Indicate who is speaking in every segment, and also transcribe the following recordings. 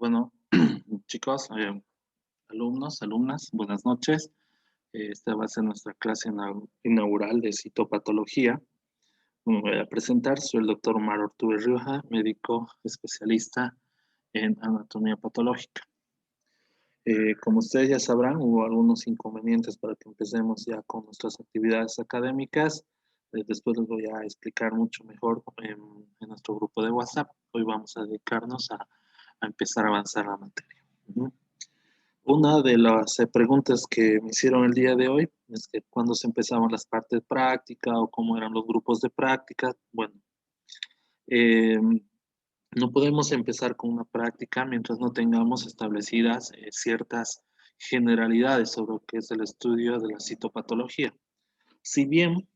Speaker 1: Bueno, chicos, alumnos, alumnas, buenas noches. Esta va a ser nuestra clase inaugural de citopatología. Me voy a presentar, soy el doctor Omar Ortúe Rioja, médico especialista en anatomía patológica. Como ustedes ya sabrán, hubo algunos inconvenientes para que empecemos ya con nuestras actividades académicas. Después les voy a explicar mucho mejor en nuestro grupo de WhatsApp. Hoy vamos a dedicarnos a empezar a avanzar la materia. Una de las preguntas que me hicieron el día de hoy es que cuándo se empezaban las partes prácticas o cómo eran los grupos de práctica. Bueno, eh, no podemos empezar con una práctica mientras no tengamos establecidas ciertas generalidades sobre lo que es el estudio de la citopatología. Si bien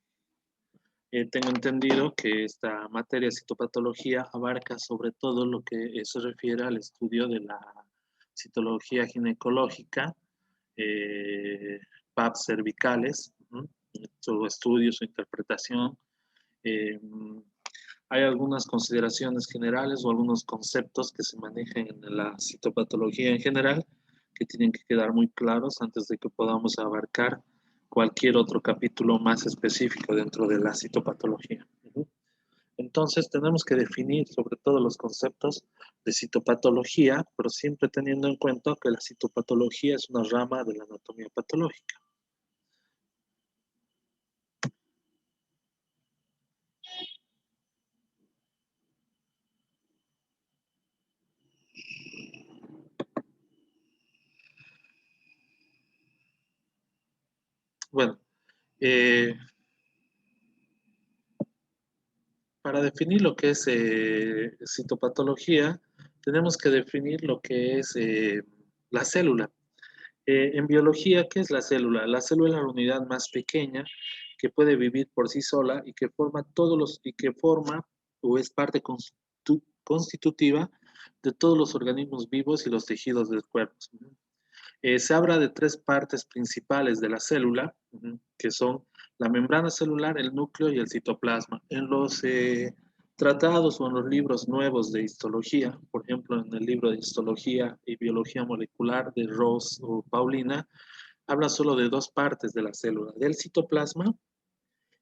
Speaker 1: tengo entendido que esta materia de citopatología abarca sobre todo lo que se refiere al estudio de la citología ginecológica, PAPs cervicales, su estudio, su interpretación. Eh, Hay algunas consideraciones generales o algunos conceptos que se manejan en la citopatología en general que tienen que quedar muy claros antes de que podamos abarcar cualquier otro capítulo más específico dentro de la citopatología. Entonces tenemos que definir sobre todo los conceptos de citopatología, pero siempre teniendo en cuenta que la citopatología es una rama de la anatomía patológica. Bueno, para definir lo que es citopatología, tenemos que definir lo que es la célula. En biología, ¿qué es la célula? La célula es la unidad más pequeña que puede vivir por sí sola y que forma o es parte constitutiva de todos los organismos vivos y los tejidos del cuerpo. Se habla de tres partes principales de la célula, que son la membrana celular, el núcleo y el citoplasma. En los tratados o en los libros nuevos de histología, por ejemplo, en el libro de histología y biología molecular de Rose o Paulina, habla solo de dos partes de la célula, del citoplasma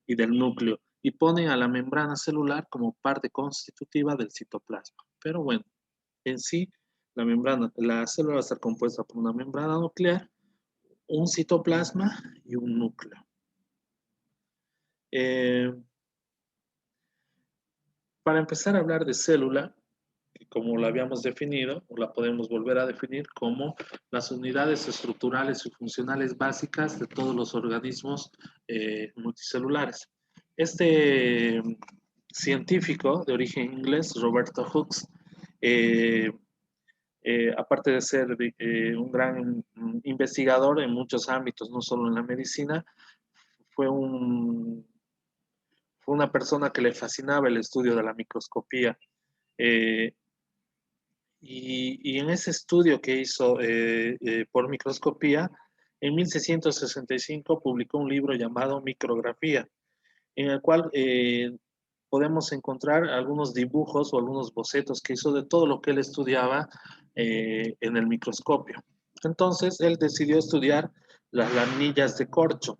Speaker 1: y del núcleo, y pone a la membrana celular como parte constitutiva del citoplasma. Pero bueno, en sí, la célula va a estar compuesta por una membrana nuclear, un citoplasma y un núcleo. Eh, para empezar a hablar de célula, como la habíamos definido, o la podemos volver a definir como las unidades estructurales y funcionales básicas de todos los organismos multicelulares. Este científico de origen inglés, Roberto Hooks, eh, aparte de ser un gran investigador en muchos ámbitos, no solo en la medicina, fue, fue una persona que le fascinaba el estudio de la microscopía. Eh, y en ese estudio que hizo por microscopía, en 1665 publicó un libro llamado Micrografía, en el cual podemos encontrar algunos dibujos o algunos bocetos que hizo de todo lo que él estudiaba en el microscopio. Entonces, él decidió estudiar las laminillas de corcho.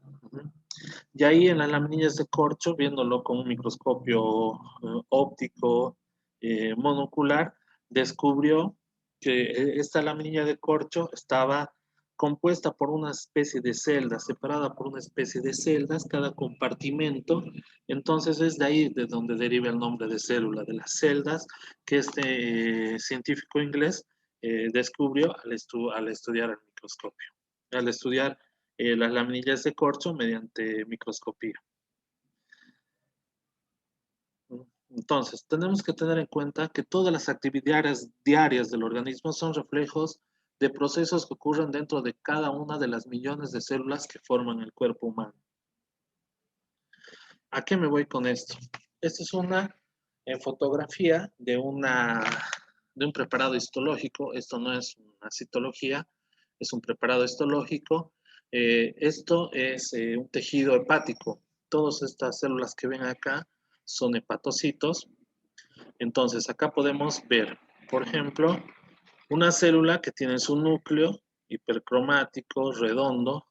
Speaker 1: Y ahí en las laminillas de corcho, viéndolo con un microscopio óptico monocular, descubrió que esta laminilla de corcho estaba compuesta por una especie de celdas, separada por una especie de celdas, cada compartimento. Entonces es de ahí de donde deriva el nombre de célula, de las celdas que este científico inglés descubrió al estudiar el microscopio, al estudiar las laminillas de corcho mediante microscopía. Entonces, tenemos que tener en cuenta que todas las actividades diarias del organismo son reflejos de procesos que ocurren dentro de cada una de las millones de células que forman el cuerpo humano. ¿A qué me voy con esto? Esta es una fotografía de un preparado histológico. Esto no es una citología, es un preparado histológico. Esto es un tejido hepático. Todas estas células que ven acá son hepatocitos. Entonces, acá podemos ver, por ejemplo, Una célula que tiene su núcleo hipercromático, redondo.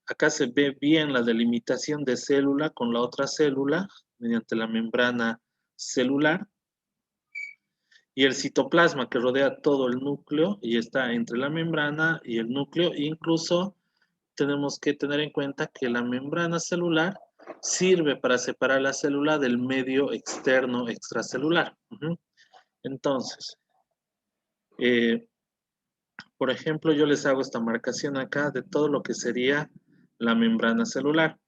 Speaker 1: Acá se ve bien la delimitación de célula con la otra célula mediante la membrana celular. Y el citoplasma que rodea todo el núcleo y está entre la membrana y el núcleo. Incluso tenemos que tener en cuenta que la membrana celular sirve para separar la célula del medio externo extracelular. Entonces, por ejemplo, yo les hago esta marcación acá de todo lo que sería la membrana celular.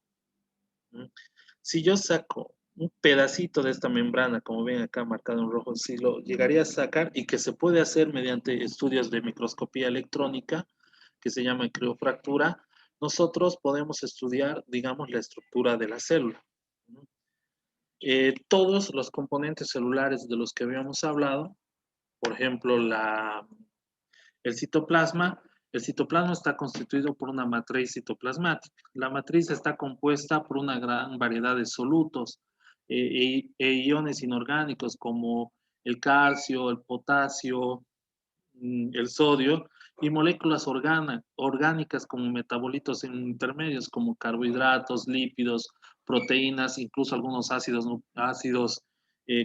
Speaker 1: Si yo saco un pedacito de esta membrana, como ven acá marcado en rojo, si lo llegaría a sacar y que se puede hacer mediante estudios de microscopía electrónica, que se llama criofractura, nosotros podemos estudiar, digamos, la estructura de la célula. Todos los componentes celulares de los que habíamos hablado, por ejemplo, el citoplasma está constituido por una matriz citoplasmática. La matriz está compuesta por una gran variedad de solutos e iones inorgánicos como el calcio, el potasio, el sodio, y moléculas orgánicas como metabolitos intermedios como carbohidratos, lípidos, proteínas, incluso algunos ácidos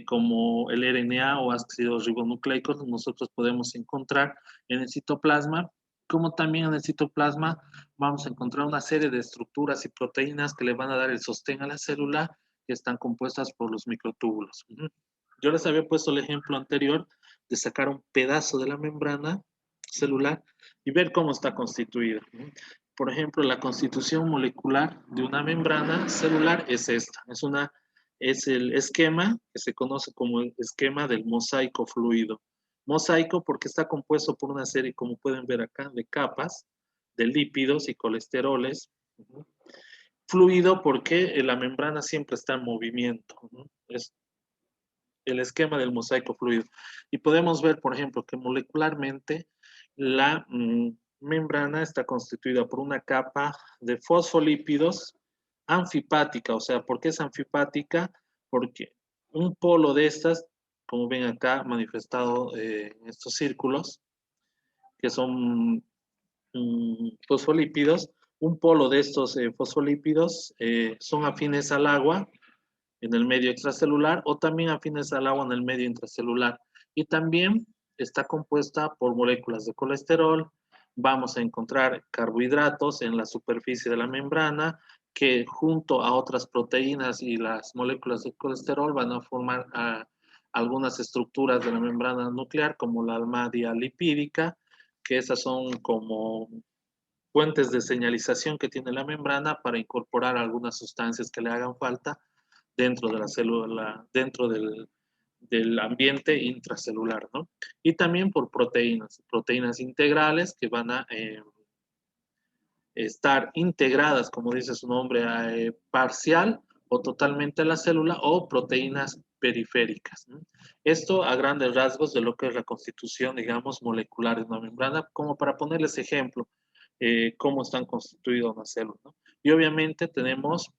Speaker 1: como el RNA o ácidos ribonucleicos, nosotros podemos encontrar en el citoplasma, como también en el citoplasma vamos a encontrar una serie de estructuras y proteínas que le van a dar el sostén a la célula, que están compuestas por los microtúbulos. Yo les había puesto el ejemplo anterior de sacar un pedazo de la membrana celular y ver cómo está constituida. Por ejemplo, la constitución molecular de una membrana celular es esta. Es el esquema que se conoce como el esquema del mosaico fluido. Mosaico porque está compuesto por una serie, como pueden ver acá, de capas de lípidos y colesteroles. Fluido porque la membrana siempre está en movimiento. Es el esquema del mosaico fluido. Y podemos ver, por ejemplo, que molecularmente la membrana está constituida por una capa de fosfolípidos anfipática. O sea, ¿por qué es anfipática? Porque un polo de estas, como ven acá manifestado en estos círculos, que son fosfolípidos, un polo de estos fosfolípidos son afines al agua en el medio extracelular o también afines al agua en el medio intracelular. Y también está compuesta por moléculas de colesterol. Vamos a encontrar carbohidratos en la superficie de la membrana que junto a otras proteínas y las moléculas de colesterol van a formar algunas estructuras de la membrana nuclear como la almadia lipídica, que esas son como puentes de señalización que tiene la membrana para incorporar algunas sustancias que le hagan falta dentro de la célula, dentro del ambiente intracelular, ¿no? Y también por proteínas integrales que van a estar integradas, como dice su nombre, parcial o totalmente a la célula, o proteínas periféricas, ¿no? Esto a grandes rasgos de lo que es la constitución, digamos, molecular de una membrana, como para ponerles ejemplo, cómo están constituidas una célula, ¿no? Y obviamente tenemos,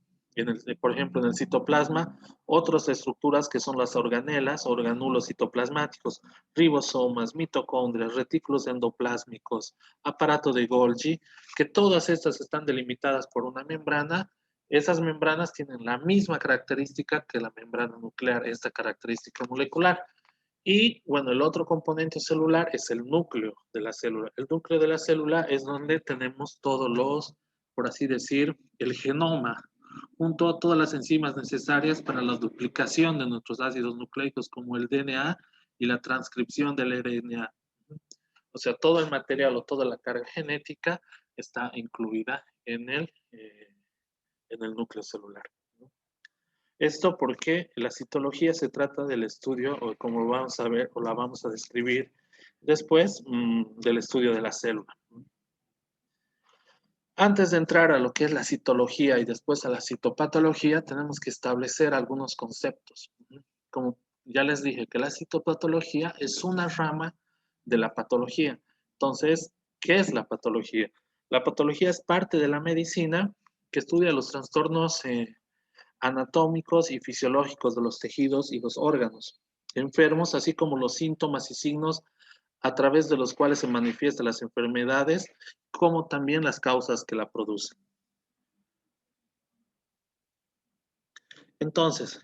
Speaker 1: por ejemplo, en el citoplasma, otras estructuras que son las organelas, organulos citoplasmáticos, ribosomas, mitocondrias, retículos endoplásmicos, aparato de Golgi, que todas estas están delimitadas por una membrana. Esas membranas tienen la misma característica que la membrana nuclear, esta característica molecular. Y bueno, el otro componente celular es el núcleo de la célula. El núcleo de la célula es donde tenemos todos los, por así decir, el genoma, junto a todas las enzimas necesarias para la duplicación de nuestros ácidos nucleicos como el DNA y la transcripción del RNA. O sea, todo el material o toda la carga genética está incluida en el núcleo celular. Esto porque la citología se trata del estudio, o como vamos a ver, o la vamos a describir después, del estudio de la célula. Antes de entrar a lo que es la citología y después a la citopatología, tenemos que establecer algunos conceptos. Como ya les dije, que la citopatología es una rama de la patología. Entonces, ¿qué es la patología? La patología es parte de la medicina que estudia los trastornos anatómicos y fisiológicos de los tejidos y los órganos enfermos, así como los síntomas y signos a través de los cuales se manifiestan las enfermedades, como también las causas que la producen. Entonces,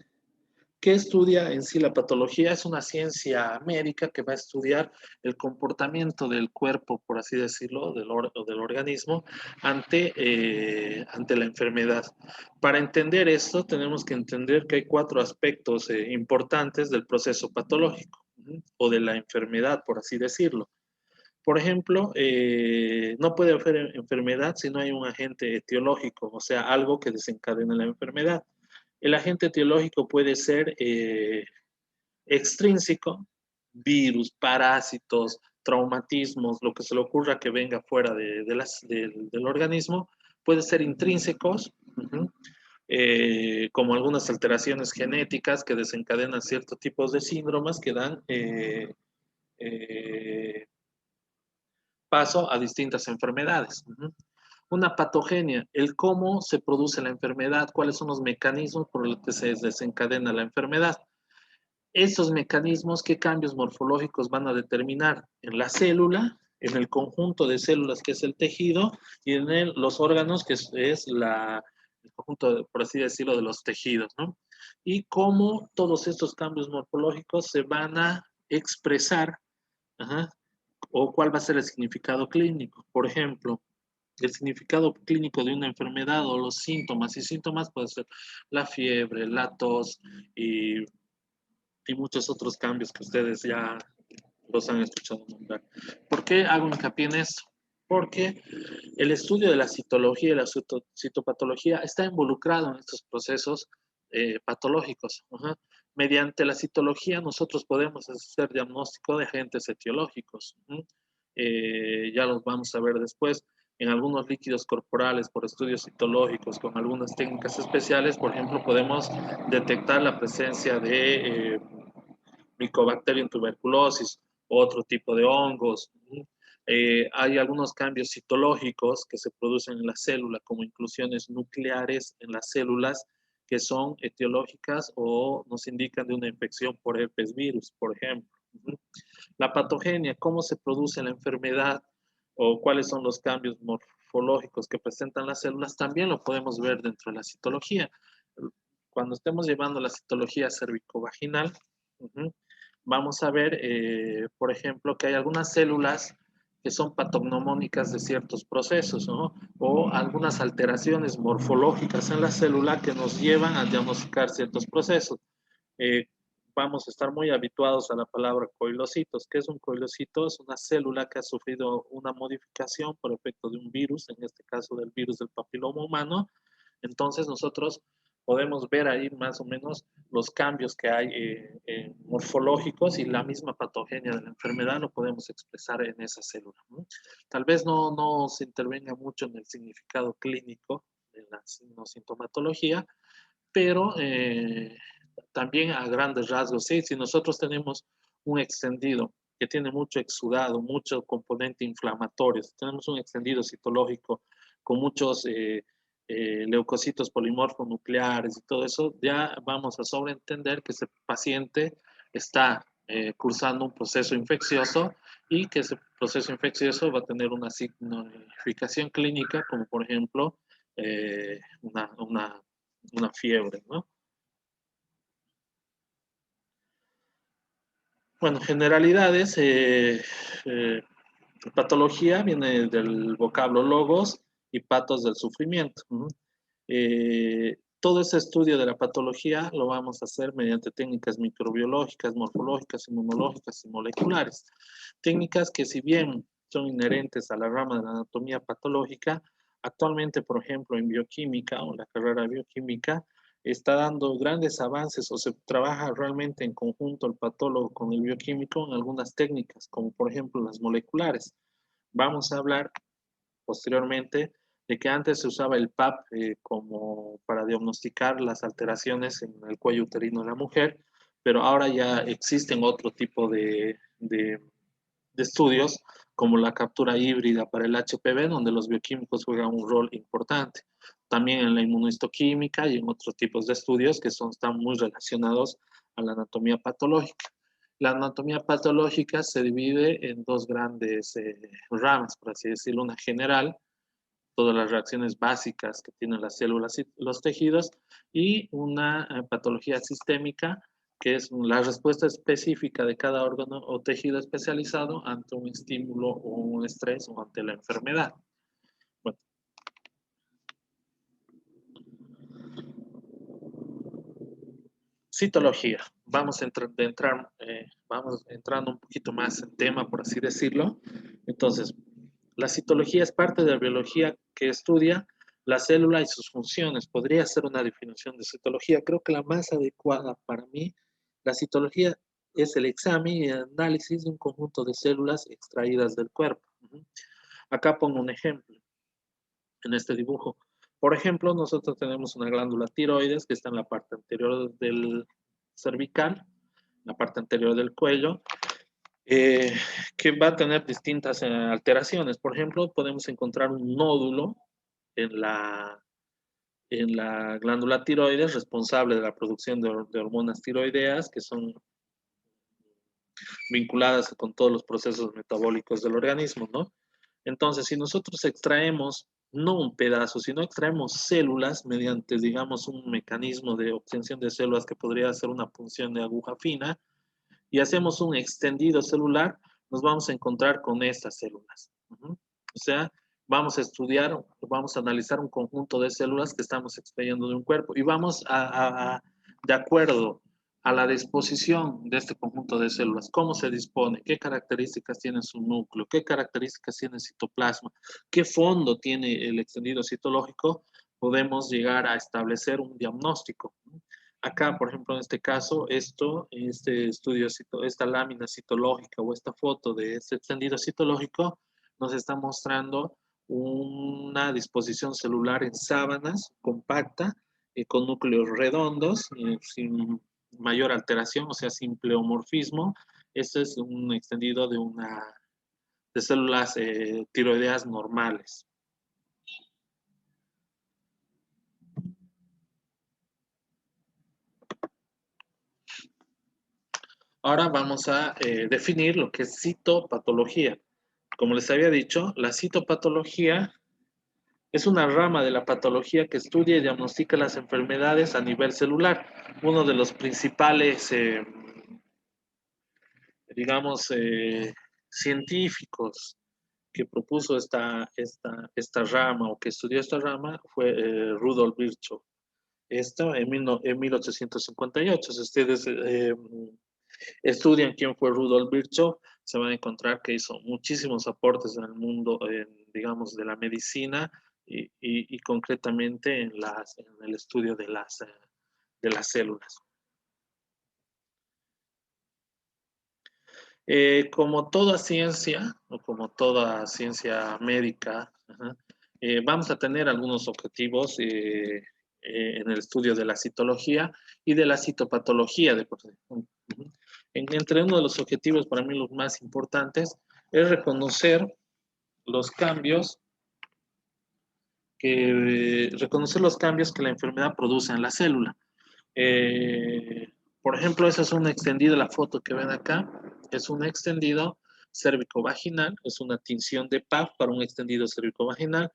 Speaker 1: ¿qué estudia en sí la patología? Es una ciencia médica que va a estudiar el comportamiento del cuerpo, por así decirlo, del organismo ante la enfermedad. Para entender esto, tenemos que entender que hay 4 aspectos importantes del proceso patológico, o de la enfermedad, por así decirlo. Por ejemplo, no puede haber enfermedad si no hay un agente etiológico, o sea, algo que desencadena la enfermedad. El agente etiológico puede ser extrínseco, virus, parásitos, traumatismos, lo que se le ocurra que venga fuera del organismo, puede ser intrínsecos, como algunas alteraciones genéticas que desencadenan ciertos tipos de síndromes que dan eh, paso a distintas enfermedades. Una patogenia, el cómo se produce la enfermedad, cuáles son los mecanismos por los que se desencadena la enfermedad. Estos mecanismos, qué cambios morfológicos van a determinar en la célula, en el conjunto de células que es el tejido y en los órganos que es el conjunto, por así decirlo, de los tejidos, ¿no? Y cómo todos estos cambios morfológicos se van a expresar, ajá, o cuál va a ser el significado clínico. Por ejemplo, el significado clínico de una enfermedad o los síntomas, y síntomas puede ser la fiebre, la tos y muchos otros cambios que ustedes ya los han escuchado nombrar. ¿Por qué hago hincapié en esto? Porque el estudio de la citología y la citopatología está involucrado en estos procesos patológicos. Mediante la citología nosotros podemos hacer diagnóstico de agentes etiológicos. Ya los vamos a ver después. En algunos líquidos corporales por estudios citológicos con algunas técnicas especiales, por ejemplo, podemos detectar la presencia de Mycobacterium tuberculosis, otro tipo de hongos. Hay algunos cambios citológicos que se producen en la célula, como inclusiones nucleares en las células que son etiológicas o nos indican de una infección por herpes virus, por ejemplo. La patogenia, cómo se produce la enfermedad o cuáles son los cambios morfológicos que presentan las células, también lo podemos ver dentro de la citología. Cuando estemos llevando la citología cervicovaginal, vamos a ver, por ejemplo, que hay algunas células que son patognomónicas de ciertos procesos, ¿no? O algunas alteraciones morfológicas en la célula que nos llevan a diagnosticar ciertos procesos. Eh, Vamos a estar muy habituados a la palabra coilocitos. ¿Qué es un coilocito? Es una célula que ha sufrido una modificación por efecto de un virus, en este caso del virus del papiloma humano. Entonces nosotros podemos ver ahí más o menos los cambios que hay morfológicos y la misma patogenia de la enfermedad lo podemos expresar en esa célula, ¿no? Tal vez no se intervenga mucho en el significado clínico de la sintomatología, pero también a grandes rasgos, ¿sí? Si nosotros tenemos un extendido que tiene mucho exudado, mucho componente inflamatorio, si tenemos un extendido citológico con muchos leucocitos polimorfos nucleares y todo eso, ya vamos a sobreentender que ese paciente está cursando un proceso infeccioso y que ese proceso infeccioso va a tener una significación clínica, como por ejemplo una fiebre, ¿no? Bueno, generalidades, patología viene del vocablo logos y patos del sufrimiento. Todo ese estudio de la patología lo vamos a hacer mediante técnicas microbiológicas, morfológicas, inmunológicas y moleculares. Técnicas que si bien son inherentes a la rama de la anatomía patológica, actualmente, por ejemplo, en bioquímica o en la carrera de bioquímica, está dando grandes avances o se trabaja realmente en conjunto el patólogo con el bioquímico en algunas técnicas, como por ejemplo las moleculares. Vamos a hablar posteriormente de que antes se usaba el PAP como para diagnosticar las alteraciones en el cuello uterino de la mujer, pero ahora ya existen otro tipo de estudios como la captura híbrida para el HPV, donde los bioquímicos juegan un rol importante. También en la inmunohistoquímica y en otros tipos de estudios que están muy relacionados a la anatomía patológica. La anatomía patológica se divide en dos grandes ramas, por así decirlo, una general, todas las reacciones básicas que tienen las células y los tejidos, y una patología sistémica, que es la respuesta específica de cada órgano o tejido especializado ante un estímulo o un estrés o ante la enfermedad. Bueno. Citología. Vamos entrando un poquito más en tema, por así decirlo. Entonces, la citología es parte de la biología que estudia la célula y sus funciones. Podría ser una definición de citología. Creo que la más adecuada para mí, la citología es el examen y el análisis de un conjunto de células extraídas del cuerpo. Acá pongo un ejemplo en este dibujo. Por ejemplo, nosotros tenemos una glándula tiroides que está en la parte anterior del cervical, la parte anterior del cuello, que va a tener distintas alteraciones. Por ejemplo, podemos encontrar un nódulo en la glándula tiroides responsable de la producción de hormonas tiroideas que son vinculadas con todos los procesos metabólicos del organismo, ¿no? Entonces, si nosotros extraemos no un pedazo, sino extraemos células mediante, digamos, un mecanismo de obtención de células que podría ser una punción de aguja fina, y hacemos un extendido celular, nos vamos a encontrar con estas células. O sea, vamos a estudiar, vamos a analizar un conjunto de células que estamos extrayendo de un cuerpo y vamos de acuerdo a la disposición de este conjunto de células, cómo se dispone, qué características tiene su núcleo, qué características tiene el citoplasma, qué fondo tiene el extendido citológico, podemos llegar a establecer un diagnóstico. Acá, por ejemplo, en este caso, este estudio, esta lámina citológica o esta foto de este extendido citológico nos está mostrando una disposición celular en sábanas compacta, con núcleos redondos, sin mayor alteración, o sea, sin pleomorfismo. Este es un extendido de células tiroideas normales. Ahora vamos a definir lo que es citopatología. Como les había dicho, la citopatología es una rama de la patología que estudia y diagnostica las enfermedades a nivel celular. Uno de los principales, digamos, científicos que propuso esta rama o que estudió esta rama fue Rudolf Virchow. Esto en 1858. Si ustedes estudian quién fue Rudolf Virchow, se van a encontrar que hizo muchísimos aportes en el mundo, digamos, de la medicina y concretamente en el estudio de las células. Como toda ciencia, o como toda ciencia médica, vamos a tener algunos objetivos en el estudio de la citología y de la citopatología. Entre uno de los objetivos, para mí los más importantes, es reconocer los cambios que la enfermedad produce en la célula. Por ejemplo, esa es un extendido, la foto que ven acá, es un extendido cérvico-vaginal, es una tinción de PAF para un extendido cérvico-vaginal.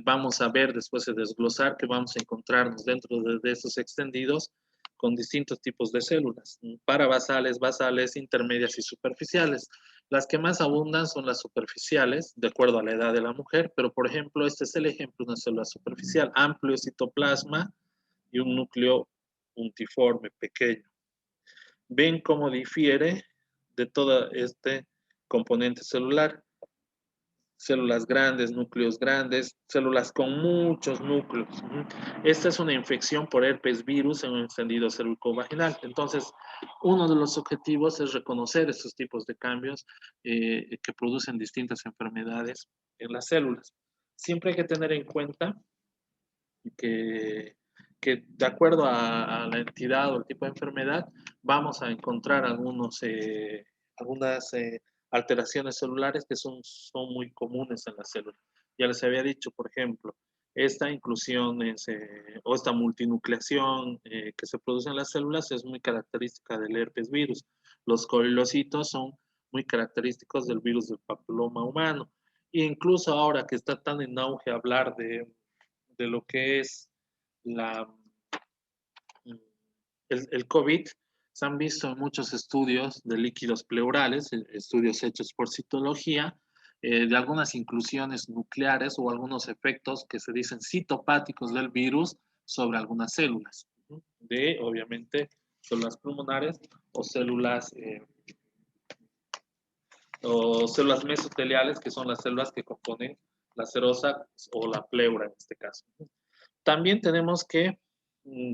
Speaker 1: Vamos a ver después de desglosar que vamos a encontrarnos dentro de esos extendidos con distintos tipos de células, parabasales, basales, intermedias y superficiales. Las que más abundan son las superficiales, de acuerdo a la edad de la mujer, pero por ejemplo, este es el ejemplo de una célula superficial, amplio citoplasma y un núcleo puntiforme, pequeño. Ven cómo difiere de todo este componente celular. Células grandes, núcleos grandes, células con muchos núcleos. Esta es una infección por herpes virus en un extendido cérvico-vaginal. Entonces, uno de los objetivos es reconocer estos tipos de cambios que producen distintas enfermedades en las células. Siempre hay que tener en cuenta que de acuerdo a la entidad o el tipo de enfermedad, vamos a encontrar algunas alteraciones celulares que son muy comunes en la célula. Ya les había dicho, por ejemplo, esta inclusión o esta multinucleación que se produce en las células es muy característica del herpes virus. Los colilocitos son muy característicos del virus del papiloma humano. E incluso ahora que está tan en auge hablar de lo que es la, el COVID, se han visto en muchos estudios de líquidos pleurales, estudios hechos por citología, de algunas inclusiones nucleares o algunos efectos que se dicen citopáticos del virus sobre algunas células, de obviamente células pulmonares o células mesoteliales, que son las células que componen la serosa o la pleura en este caso. También tenemos que,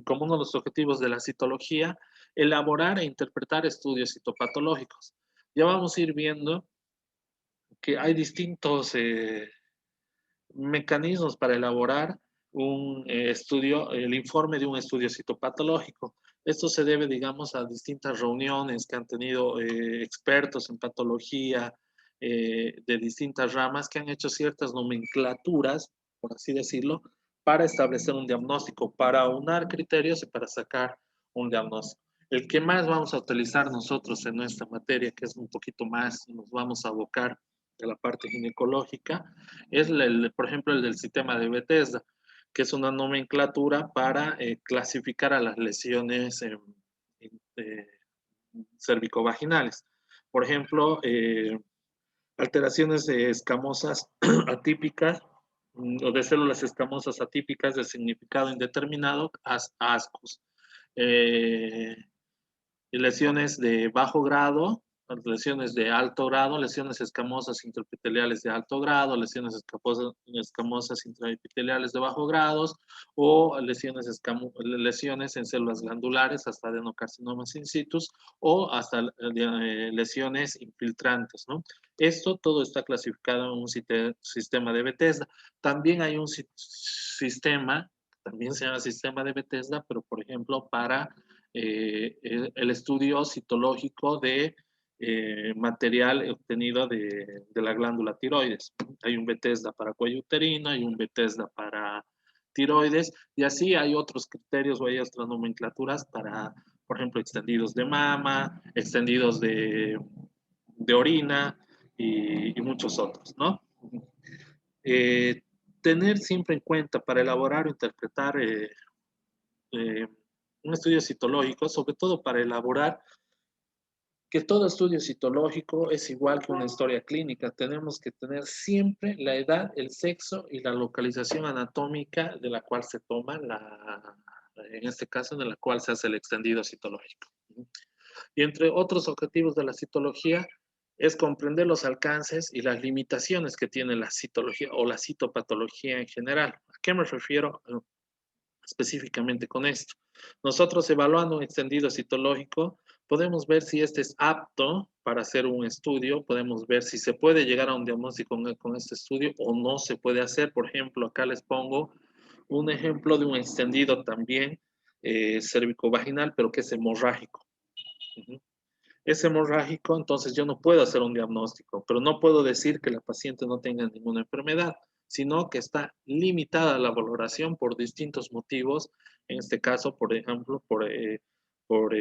Speaker 1: como uno de los objetivos de la citología, elaborar e interpretar estudios citopatológicos. Ya vamos a ir viendo que hay distintos mecanismos para elaborar un estudio, el informe de un estudio citopatológico. Esto se debe, digamos, a distintas reuniones que han tenido expertos en patología de distintas ramas que han hecho ciertas nomenclaturas, por así decirlo, para establecer un diagnóstico, para aunar criterios y para sacar un diagnóstico. El que más vamos a utilizar nosotros en nuestra materia, que es un poquito más, nos vamos a abocar de la parte ginecológica, es, por ejemplo, el del sistema de Bethesda, que es una nomenclatura para clasificar a las lesiones cervicovaginales. Por ejemplo, alteraciones escamosas atípicas o de células escamosas atípicas de significado indeterminado, ASCOS. Lesiones de bajo grado, lesiones de alto grado, lesiones escamosas intraepiteliales de alto grado, lesiones escamosas intraepiteliales de bajo grado, o lesiones en células glandulares, hasta adenocarcinomas in situ, o hasta lesiones infiltrantes, ¿no? Esto todo está clasificado en un sistema de Bethesda. También hay un sistema, también se llama sistema de Bethesda, pero por ejemplo para el estudio citológico de material obtenido de la glándula tiroides. Hay un Bethesda para cuello uterino, hay un Bethesda para tiroides, y así hay otros criterios o hay otras nomenclaturas para, por ejemplo, extendidos de mama, extendidos de orina y muchos otros, ¿no? Tener siempre en cuenta para elaborar o interpretar un estudio citológico, sobre todo para elaborar que todo estudio citológico es igual que una historia clínica. Tenemos que tener siempre la edad, el sexo y la localización anatómica de la cual se toma en este caso, de la cual se hace el extendido citológico. Y entre otros objetivos de la citología es comprender los alcances y las limitaciones que tiene la citología o la citopatología en general. ¿A qué me refiero específicamente con esto? Nosotros, evaluando un extendido citológico, podemos ver si este es apto para hacer un estudio, podemos ver si se puede llegar a un diagnóstico con este estudio o no se puede hacer. Por ejemplo, acá les pongo un ejemplo de un extendido también cervicovaginal, pero que es hemorrágico. Es hemorrágico, entonces yo no puedo hacer un diagnóstico, pero no puedo decir que la paciente no tenga ninguna enfermedad, sino que está limitada la valoración por distintos motivos, en este caso, por ejemplo, por, eh, por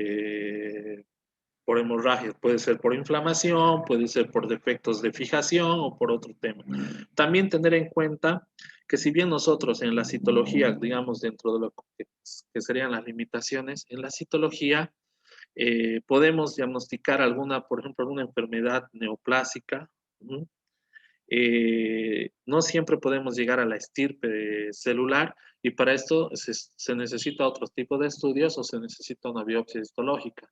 Speaker 1: hemorragia, puede ser por inflamación, puede ser por defectos de fijación o por otro tema. También tener en cuenta que si bien nosotros en la citología, digamos, dentro de lo que serían las limitaciones, en la citología podemos diagnosticar alguna, por ejemplo, alguna enfermedad neoplásica. No siempre podemos llegar a la estirpe celular y para esto se necesita otro tipo de estudios o se necesita una biopsia histológica.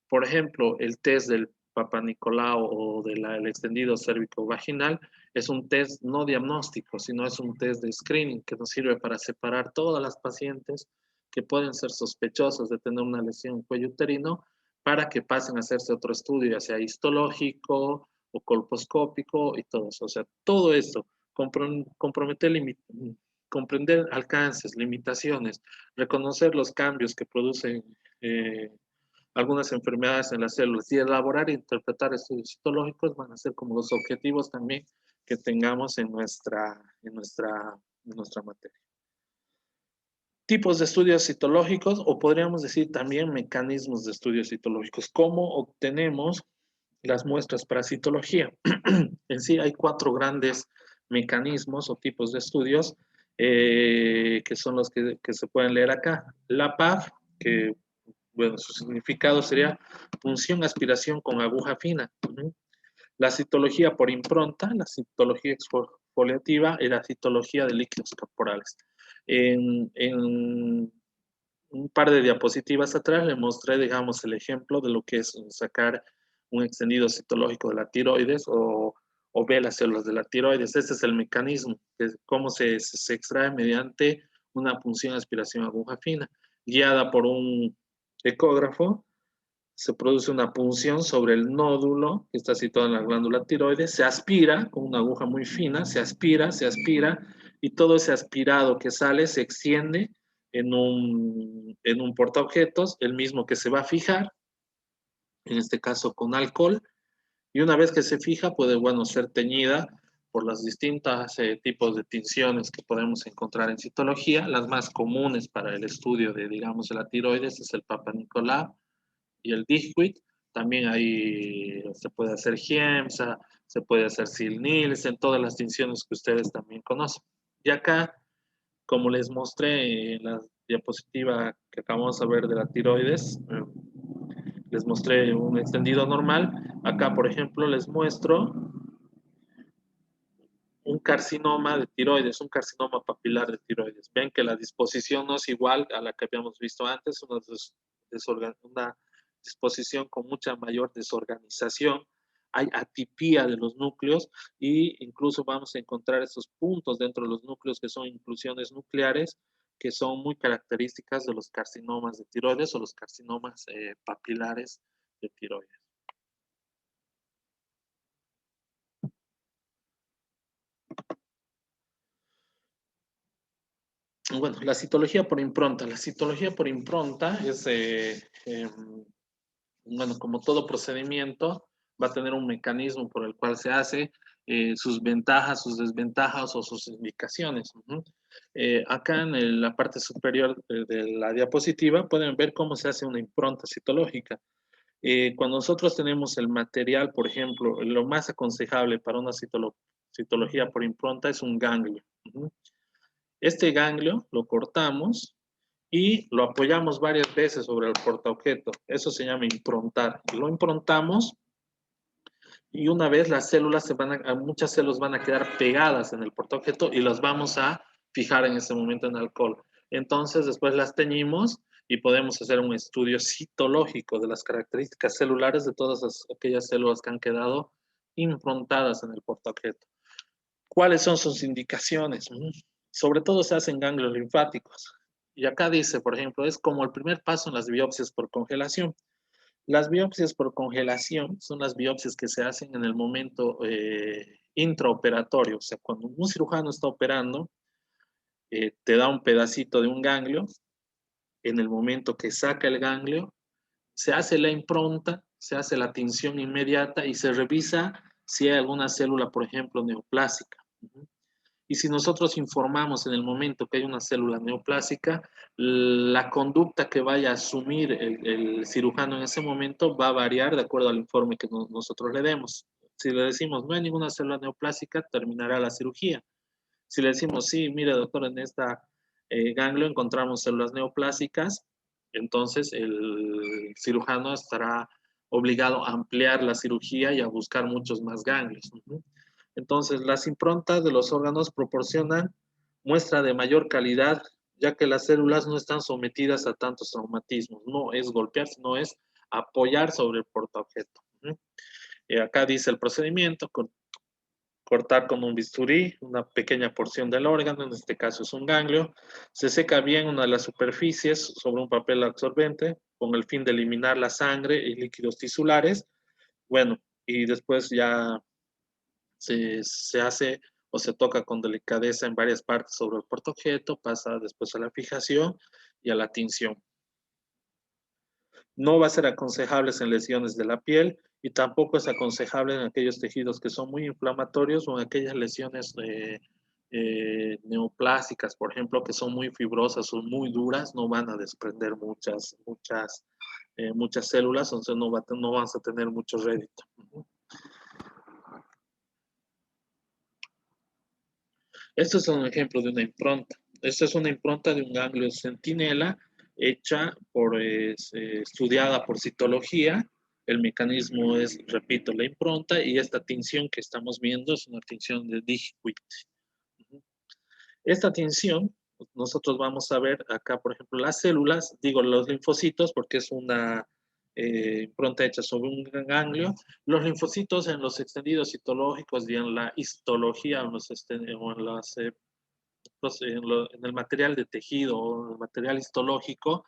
Speaker 1: Por ejemplo, el test del Papa Nicolau o del extendido cérvico-vaginal es un test no diagnóstico, sino es un test de screening que nos sirve para separar todas las pacientes que pueden ser sospechosas de tener una lesión en cuello uterino para que pasen a hacerse otro estudio, ya sea histológico o colposcópico y todo eso. O sea, todo esto, comprender alcances, limitaciones, reconocer los cambios que producen algunas enfermedades en las células y elaborar e interpretar estudios citológicos van a ser como los objetivos también que tengamos en nuestra de nuestra materia. Tipos de estudios citológicos, o podríamos decir también mecanismos de estudios citológicos. ¿Cómo obtenemos las muestras para citología? En sí hay 4 grandes mecanismos o tipos de estudios que son los que se pueden leer acá. La PAF, que bueno, su significado sería punción, aspiración con aguja fina. La citología por impronta, la citología exfoliativa y la citología de líquidos corporales. En un par de diapositivas atrás le mostré, digamos, el ejemplo de lo que es sacar un extendido citológico de la tiroides o ver las células de la tiroides. Ese es el mecanismo, que es cómo se extrae mediante una punción, aspiración, aguja fina, guiada por un ecógrafo. Se produce una punción sobre el nódulo que está situado en la glándula tiroides, se aspira con una aguja muy fina, se aspira, y todo ese aspirado que sale se extiende en un portaobjetos, el mismo que se va a fijar, en este caso con alcohol, y una vez que se fija puede, bueno, ser teñida por las distintas tipos de tinciones que podemos encontrar en citología. Las más comunes para el estudio de, digamos, de la tiroides es el Papa Nicolau y el Disquit. También ahí se puede hacer Giemsa, se puede hacer Sil-Nielsen, todas las tinciones que ustedes también conocen. Y acá, como les mostré en la diapositiva que acabamos de ver de la tiroides, les mostré un extendido normal. Acá, por ejemplo, les muestro un carcinoma de tiroides, un carcinoma papilar de tiroides. Ven que la disposición no es igual a la que habíamos visto antes, una disposición con mucha mayor desorganización. Hay atipía de los núcleos e incluso vamos a encontrar estos puntos dentro de los núcleos que son inclusiones nucleares que son muy características de los carcinomas de tiroides o los carcinomas papilares de tiroides. Bueno, la citología por impronta. La citología por impronta es, bueno, como todo procedimiento, va a tener un mecanismo por el cual se hace, sus ventajas, sus desventajas o sus indicaciones. Acá en la parte superior de la diapositiva pueden ver cómo se hace una impronta citológica. Cuando nosotros tenemos el material, por ejemplo, lo más aconsejable para una citología por impronta es un ganglio. Este ganglio lo cortamos y lo apoyamos varias veces sobre el portaobjeto. Eso se llama improntar. Lo improntamos y una vez las células muchas células van a quedar pegadas en el portaobjeto y las vamos a fijar en ese momento en alcohol. Entonces después las teñimos y podemos hacer un estudio citológico de las características celulares de todas aquellas células que han quedado improntadas en el portaobjeto. ¿Cuáles son sus indicaciones? Sobre todo se hacen ganglios linfáticos. Y acá dice, por ejemplo, es como el primer paso en las biopsias por congelación. Las biopsias por congelación son las biopsias que se hacen en el momento intraoperatorio. O sea, cuando un cirujano está operando, te da un pedacito de un ganglio. En el momento que saca el ganglio, se hace la impronta, se hace la tinción inmediata y se revisa si hay alguna célula, por ejemplo, neoplásica. Y si nosotros informamos en el momento que hay una célula neoplásica, la conducta que vaya a asumir el cirujano en ese momento va a variar de acuerdo al informe que nosotros le demos. Si le decimos no hay ninguna célula neoplásica, terminará la cirugía. Si le decimos sí, mire doctor, en esta ganglio encontramos células neoplásicas, entonces el cirujano estará obligado a ampliar la cirugía y a buscar muchos más ganglios. Entonces, las improntas de los órganos proporcionan muestra de mayor calidad, ya que las células no están sometidas a tantos traumatismos. No es golpear, sino es apoyar sobre el portaobjeto. Acá dice el procedimiento, cortar con un bisturí una pequeña porción del órgano, en este caso es un ganglio. Se seca bien una de las superficies sobre un papel absorbente con el fin de eliminar la sangre y líquidos tisulares. Bueno, y después ya se hace o se toca con delicadeza en varias partes sobre el portaobjeto, pasa después a la fijación y a la tinción. No va a ser aconsejable en lesiones de la piel y tampoco es aconsejable en aquellos tejidos que son muy inflamatorios o en aquellas lesiones neoplásicas, por ejemplo, que son muy fibrosas o muy duras, no van a desprender muchas células, entonces no vamos a tener mucho rédito. Este es un ejemplo de una impronta. Esta es una impronta de un ganglio centinela hecha estudiada por citología. El mecanismo es, repito, la impronta, y esta tinción que estamos viendo es una tinción de Dijkvik. Esta tinción, nosotros vamos a ver acá, por ejemplo, las células, digo los linfocitos, porque es una impronta hecha sobre un ganglio. Los linfocitos en los extendidos citológicos y en la histología, en el material de tejido o en el material histológico,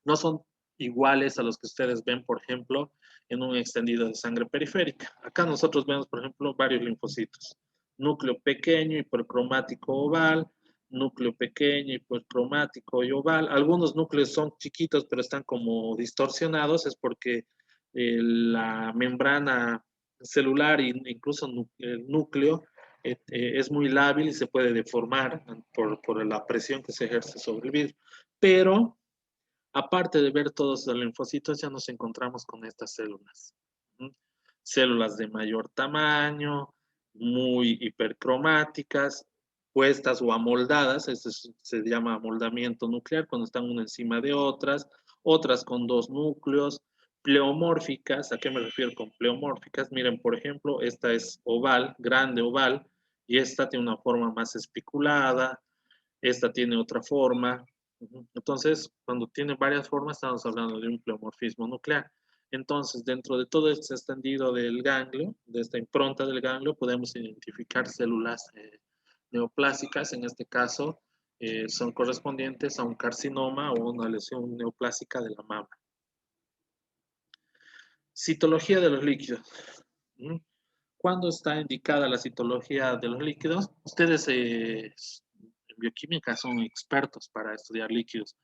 Speaker 1: no son iguales a los que ustedes ven, por ejemplo, en un extendido de sangre periférica. Acá nosotros vemos, por ejemplo, varios linfocitos. Núcleo pequeño, hipercromático oval, núcleo pequeño, hipercromático y oval. Algunos núcleos son chiquitos, pero están como distorsionados, es porque la membrana celular e incluso el núcleo es muy lábil y se puede deformar por la presión que se ejerce sobre el vidrio. Pero aparte de ver todos los linfocitos, ya nos encontramos con estas células. Células de mayor tamaño, muy hipercromáticas, puestas o amoldadas, esto se llama amoldamiento nuclear, cuando están una encima de otras con dos núcleos, pleomórficas. ¿A qué me refiero con pleomórficas? Miren, por ejemplo, esta es oval, grande oval, y esta tiene una forma más espiculada, esta tiene otra forma. Entonces, cuando tiene varias formas, estamos hablando de un pleomorfismo nuclear. Entonces, dentro de todo este extendido del ganglio, de esta impronta del ganglio, podemos identificar células neoplásicas. En este caso, son correspondientes a un carcinoma o una lesión neoplásica de la mama. Citología de los líquidos. ¿Cuándo está indicada la citología de los líquidos? Ustedes en bioquímica son expertos para estudiar líquidos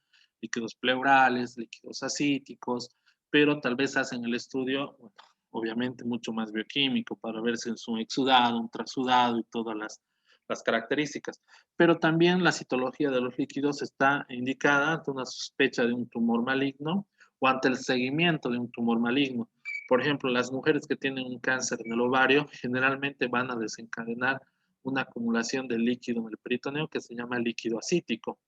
Speaker 1: pleurales, líquidos acíticos, pero tal vez hacen el estudio, bueno, obviamente mucho más bioquímico, para ver si es un exudado, un trasudado y todas las características. Pero también la citología de los líquidos está indicada ante una sospecha de un tumor maligno o ante el seguimiento de un tumor maligno. Por ejemplo, las mujeres que tienen un cáncer en el ovario generalmente van a desencadenar una acumulación de líquido en el peritoneo que se llama líquido acítico.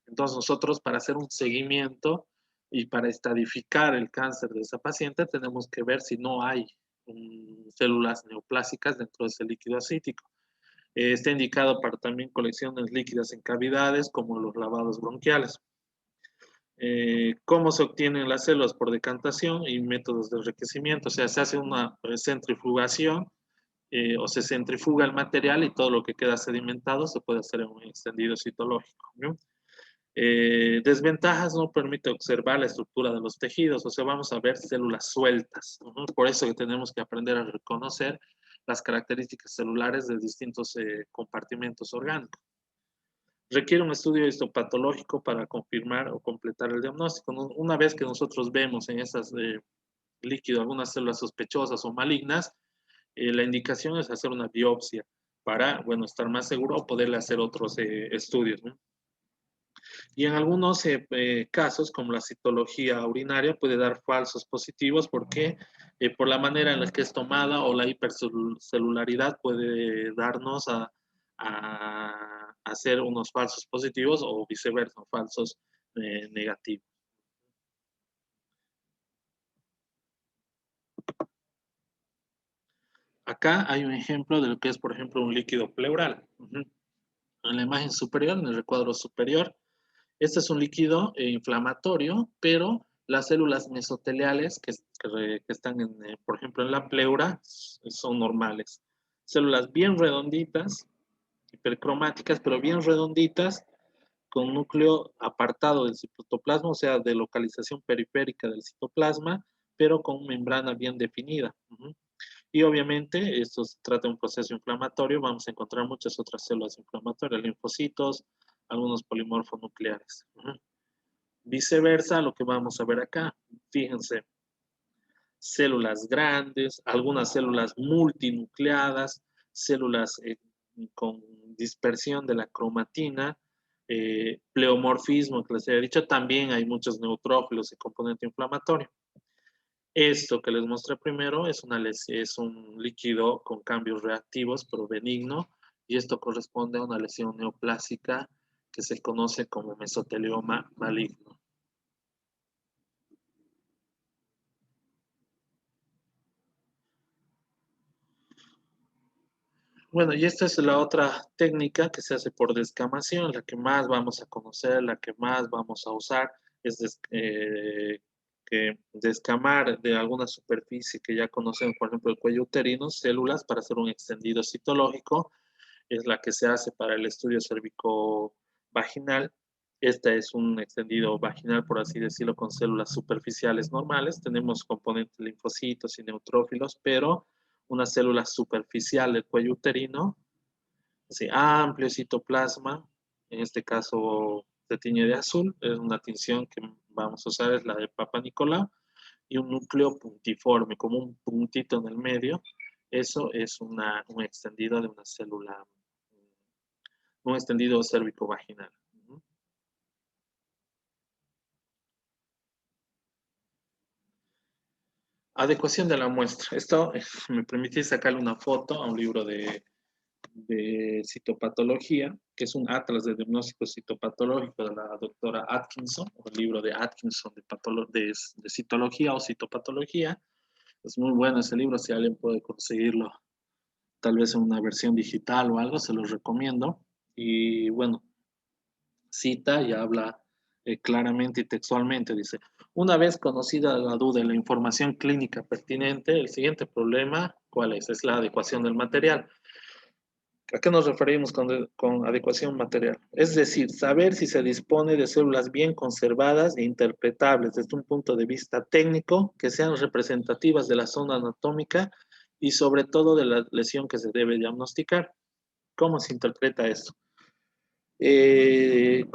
Speaker 1: Entonces nosotros, para hacer un seguimiento y para estadificar el cáncer de esa paciente, tenemos que ver si no hay células neoplásicas dentro de ese líquido acítico. Está indicado para también colecciones líquidas en cavidades, como los lavados bronquiales. ¿Cómo se obtienen las células? Por decantación y métodos de enriquecimiento. O sea, se hace una centrifugación o se centrifuga el material, y todo lo que queda sedimentado se puede hacer en un extendido citológico, ¿no? Desventajas: no permite observar la estructura de los tejidos, o sea, vamos a ver células sueltas. Por eso que tenemos que aprender a reconocer las características celulares de distintos compartimentos orgánicos. Requiere un estudio histopatológico para confirmar o completar el diagnóstico. Una vez que nosotros vemos en esas líquidos algunas células sospechosas o malignas, la indicación es hacer una biopsia para, bueno, estar más seguro o poderle hacer otros estudios, ¿no? Y en algunos casos, como la citología urinaria, puede dar falsos positivos porque por la manera en la que es tomada, o la hipercelularidad puede darnos a hacer unos falsos positivos o viceversa, falsos negativos. Acá hay un ejemplo de lo que es, por ejemplo, un líquido pleural. En la imagen superior, en el recuadro superior, este es un líquido inflamatorio, pero las células mesoteliales que están, por ejemplo, en la pleura son normales. Células bien redonditas, hipercromáticas, pero bien redonditas, con núcleo apartado del citoplasma, o sea, de localización periférica del citoplasma, pero con membrana bien definida. Y obviamente esto se trata de un proceso inflamatorio. Vamos a encontrar muchas otras células inflamatorias, linfocitos, algunos polimorfos nucleares. Viceversa, lo que vamos a ver acá, fíjense, células grandes, algunas células multinucleadas, células con dispersión de la cromatina, pleomorfismo, que les había dicho, también hay muchos neutrófilos y componente inflamatorio. Esto que les mostré primero es un líquido con cambios reactivos, pero benigno, y esto corresponde a una lesión neoplásica que se conoce como mesotelioma maligno. Bueno, y esta es la otra técnica que se hace por descamación, la que más vamos a conocer, la que más vamos a usar, es que descamar de alguna superficie que ya conocemos, por ejemplo, el cuello uterino, células para hacer un extendido citológico, es la que se hace para el estudio cérvico-vaginal. Esta es un extendido vaginal, por así decirlo, con células superficiales normales. Tenemos componentes linfocitos y neutrófilos, pero una célula superficial del cuello uterino, así, amplio citoplasma, en este caso se tiñe de azul, es una tinción que vamos a usar, es la de Papa Nicolau, y un núcleo puntiforme, como un puntito en el medio. Eso es un extendido de una célula, un extendido cérvico-vaginal. Adecuación de la muestra. Esto me permite sacarle una foto a un libro de citopatología, que es un atlas de diagnóstico citopatológico de la doctora Atkinson, o el libro de Atkinson de citología o citopatología. Es muy bueno ese libro, si alguien puede conseguirlo, tal vez en una versión digital o algo, se los recomiendo. Y bueno, cita y habla claramente y textualmente. Dice, una vez conocida la duda y la información clínica pertinente, el siguiente problema, ¿cuál es? Es la adecuación del material. ¿A qué nos referimos con adecuación material? Es decir, saber si se dispone de células bien conservadas e interpretables desde un punto de vista técnico, que sean representativas de la zona anatómica y sobre todo de la lesión que se debe diagnosticar. ¿Cómo se interpreta esto?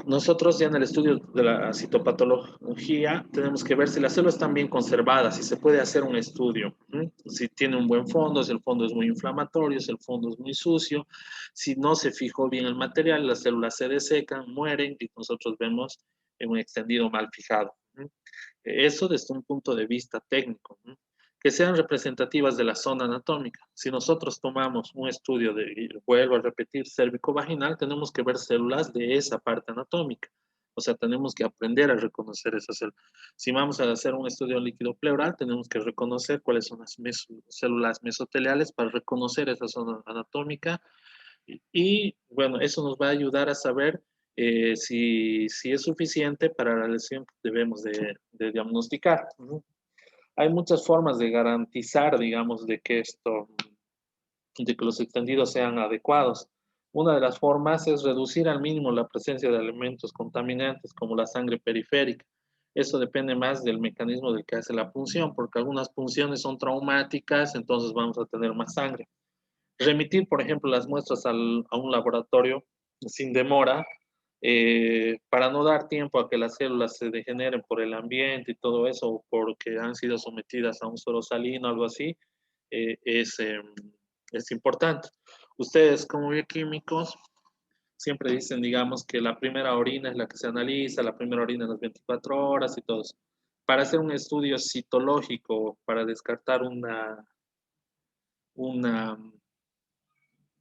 Speaker 1: Nosotros ya en el estudio de la citopatología tenemos que ver si las células están bien conservadas, si se puede hacer un estudio, si tiene un buen fondo, si el fondo es muy inflamatorio, si el fondo es muy sucio, si no se fijó bien el material, las células se desecan, mueren y nosotros vemos en un extendido mal fijado. Eso desde un punto de vista técnico, que sean representativas de la zona anatómica. Si nosotros tomamos un estudio de, vuelvo a repetir, cérvico-vaginal, tenemos que ver células de esa parte anatómica. O sea, tenemos que aprender a reconocer esas células. Si vamos a hacer un estudio líquido pleural, tenemos que reconocer cuáles son las células mesoteliales para reconocer esa zona anatómica. Y bueno, eso nos va a ayudar a saber si es suficiente para la lesión que debemos de diagnosticar. Hay muchas formas de garantizar, digamos, de que los extendidos sean adecuados. Una de las formas es reducir al mínimo la presencia de elementos contaminantes como la sangre periférica. Eso depende más del mecanismo del que hace la punción, porque algunas punciones son traumáticas, entonces vamos a tener más sangre. Remitir, por ejemplo, las muestras a un laboratorio sin demora, para no dar tiempo a que las células se degeneren por el ambiente y todo eso, o porque han sido sometidas a un suero salino o algo así, eh, es, eh, es importante. Ustedes como bioquímicos siempre dicen, digamos, que la primera orina es la que se analiza, la primera orina en las 24 horas y todo eso. Para hacer un estudio citológico, para descartar una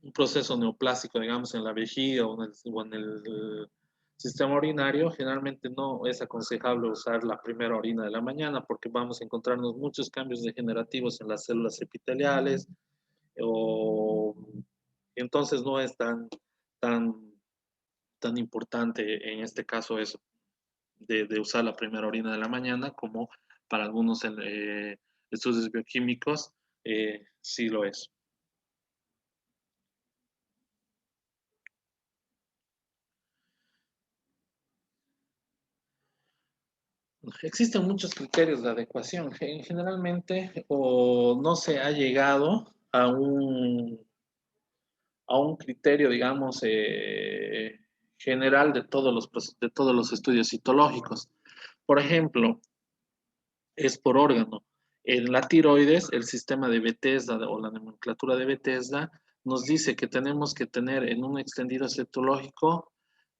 Speaker 1: un proceso neoplásico, digamos, en la vejiga o en el sistema urinario, generalmente no es aconsejable usar la primera orina de la mañana porque vamos a encontrarnos muchos cambios degenerativos en las células epiteliales, o entonces no es tan, tan importante en este caso eso de usar la primera orina de la mañana como para algunos estudios bioquímicos sí lo es. Existen muchos criterios de adecuación. Generalmente, o no se ha llegado a un criterio, digamos, general de todos los estudios citológicos. Por ejemplo, es por órgano. En la tiroides, el sistema de Bethesda o la nomenclatura de Bethesda nos dice que tenemos que tener en un extendido citológico